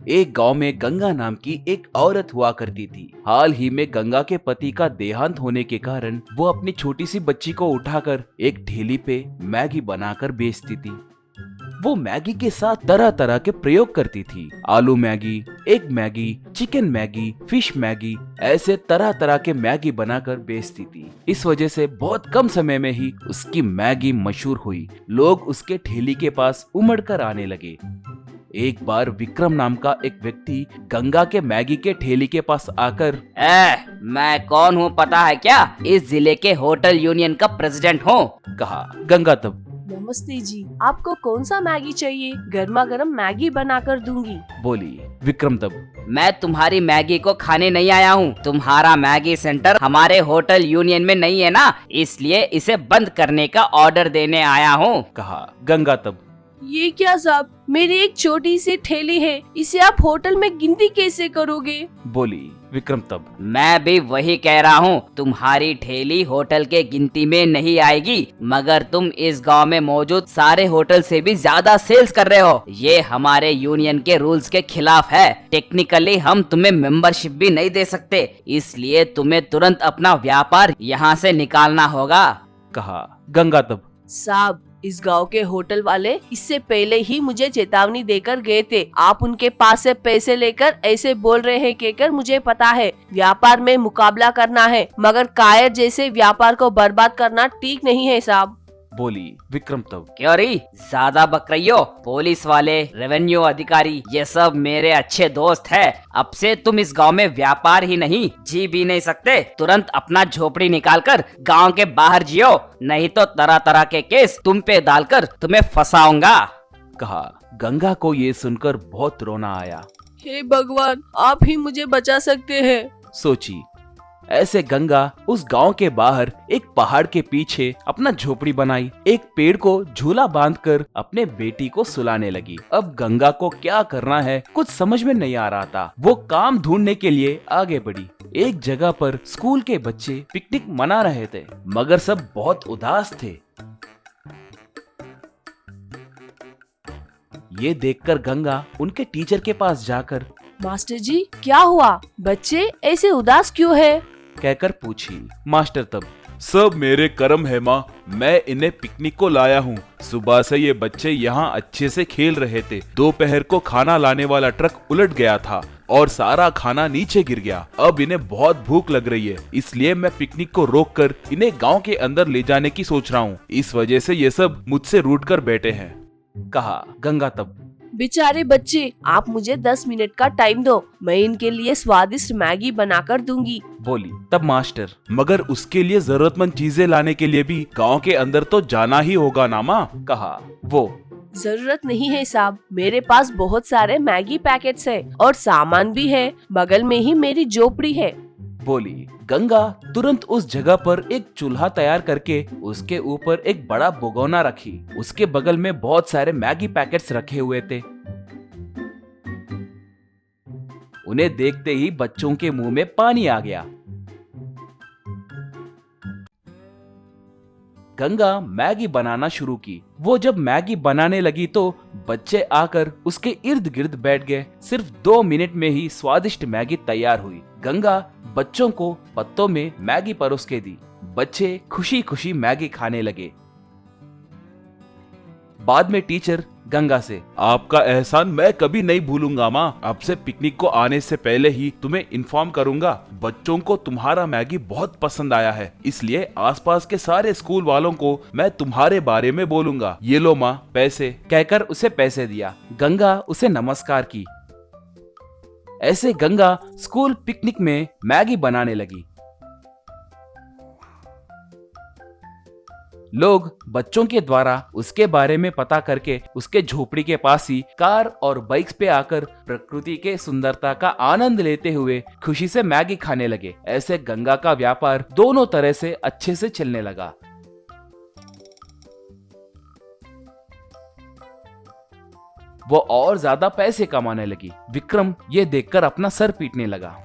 एक गांव में गंगा नाम की एक औरत हुआ करती थी। हाल ही में गंगा के पति का देहांत होने के कारण वो अपनी छोटी सी बच्ची को उठाकर एक ठेली पे मैगी बनाकर बेचती थी। वो मैगी के साथ तरह तरह के प्रयोग करती थी। आलू Maggi, egg Maggi, chicken Maggi, fish Maggi, ऐसे तरह तरह के मैगी बनाकर बेचती थी। इस वजह से बहुत कम समय में ही उसकी मैगी मशहूर हुई। लोग उसके ठेली के पास उमड़ कर आने लगे। एक बार विक्रम नाम का एक व्यक्ति गंगा के मैगी के ठेली के पास आकर, मैं कौन हूँ पता है क्या? इस जिले के होटल यूनियन का प्रेसिडेंट हूँ। कहा। गंगा तब, नमस्ते जी, आपको कौन सा मैगी चाहिए? गर्मा गर्म मैगी बनाकर दूंगी। बोली। विक्रम तब, मैं तुम्हारी मैगी को खाने नहीं आया हूँ। तुम्हारा मैगी सेंटर हमारे होटल यूनियन में नहीं है ना, इसलिए इसे बंद करने का ऑर्डर देने आया हूँ। कहा। गंगा तब, ये क्या साहब, मेरी एक छोटी सी ठेली है, इसे आप होटल में गिनती कैसे करोगे? बोली। विक्रम तब, मैं भी वही कह रहा हूँ, तुम्हारी ठेली होटल के गिनती में नहीं आएगी, मगर तुम इस गांव में मौजूद सारे होटल से भी ज्यादा सेल्स कर रहे हो। ये हमारे यूनियन के रूल्स के खिलाफ है। टेक्निकली हम तुम्हें मेंबरशिप भी नहीं दे सकते, इसलिए तुम्हें तुरंत अपना व्यापार यहाँ से निकालना होगा। कहा। गंगा तब, साहब, इस गांव के होटल वाले इससे पहले ही मुझे चेतावनी देकर गए थे। आप उनके पास से पैसे लेकर ऐसे बोल रहे हैं कहकर मुझे पता है व्यापार में मुकाबला करना है, मगर कायर जैसे व्यापार को बर्बाद करना ठीक नहीं है साहब। बोली। विक्रम तब, क्यों री, ज्यादा बक रही हो? पुलिस वाले, रेवेन्यू अधिकारी, ये सब मेरे अच्छे दोस्त है। अब से तुम इस गांव में व्यापार ही नहीं, जी भी नहीं सकते। तुरंत अपना झोपड़ी निकालकर गांव के बाहर जियो, नहीं तो तरह तरह के केस तुम पे डालकर तुम्हें फंसाऊंगा। कहा। गंगा को ये सुनकर बहुत रोना आया। हे भगवान, आप ही मुझे बचा सकते हैं। सोची। ऐसे गंगा उस गांव के बाहर एक पहाड़ के पीछे अपना झोपड़ी बनाई, एक पेड़ को झूला बांधकर अपने बेटी को सुलाने लगी। अब गंगा को क्या करना है कुछ समझ में नहीं आ रहा था। वो काम ढूंढने के लिए आगे बढ़ी। एक जगह पर स्कूल के बच्चे पिकनिक मना रहे थे, मगर सब बहुत उदास थे। ये देखकर गंगा उनके टीचर के पास जाकर, मास्टर जी, क्या हुआ? बच्चे ऐसे उदास क्यों है? कहकर पूछी। मास्टर तब, सब मेरे कर्म है माँ, मैं इन्हें पिकनिक को लाया हूँ। सुबह से ये बच्चे यहाँ अच्छे से खेल रहे थे। दोपहर को खाना लाने वाला ट्रक उलट गया था और सारा खाना नीचे गिर गया। अब इन्हें बहुत भूख लग रही है, इसलिए मैं पिकनिक को रोककर इन्हें गांव के अंदर ले जाने की सोच रहा हूँ। इस वजह से ये सब मुझसे रूठ कर बैठे हैं। कहा। गंगा तब, बेचारे बच्चे, आप मुझे 10 मिनट का टाइम दो, मैं इनके लिए स्वादिष्ट मैगी बनाकर दूंगी। बोली। तब मास्टर, मगर उसके लिए जरूरतमंद चीजें लाने के लिए भी गांव के अंदर तो जाना ही होगा ना माँ। कहा। वो, जरूरत नहीं है साहब, मेरे पास बहुत सारे मैगी पैकेट्स है और सामान भी है, बगल में ही मेरी झोपड़ी है। बोली। गंगा तुरंत उस जगह पर एक चूल्हा तैयार करके उसके ऊपर एक बड़ा भगोना रखी। उसके बगल में बहुत सारे मैगी पैकेट्स रखे हुए थे। उन्हें देखते ही बच्चों के मुंह में पानी आ गया। गंगा मैगी बनाना शुरू की। वो जब मैगी बनाने लगी तो बच्चे आकर उसके इर्द गिर्द बैठ गए। सिर्फ 2 मिनट में ही स्वादिष्ट मैगी तैयार हुई। गंगा बच्चों को पत्तों में मैगी परोस के दी। बच्चे खुशी खुशी मैगी खाने लगे। बाद में टीचर गंगा से, आपका एहसान मैं कभी नहीं भूलूंगा माँ। अब से पिकनिक को आने से पहले ही तुम्हें इन्फॉर्म करूंगा। बच्चों को तुम्हारा मैगी बहुत पसंद आया है, इसलिए आसपास के सारे स्कूल वालों को मैं तुम्हारे बारे में बोलूंगा। ये लो माँ पैसे। कहकर उसे पैसे दिया। गंगा उसे नमस्कार की। ऐसे गंगा स्कूल पिकनिक में मैगी बनाने लगी। लोग बच्चों के द्वारा उसके बारे में पता करके उसके झोपड़ी के पास ही कार और बाइक्स पे आकर प्रकृति के सुंदरता का आनंद लेते हुए खुशी से मैगी खाने लगे। ऐसे गंगा का व्यापार दोनों तरह से अच्छे से चलने लगा। वो और ज्यादा पैसे कमाने लगी। विक्रम ये देखकर अपना सर पीटने लगा।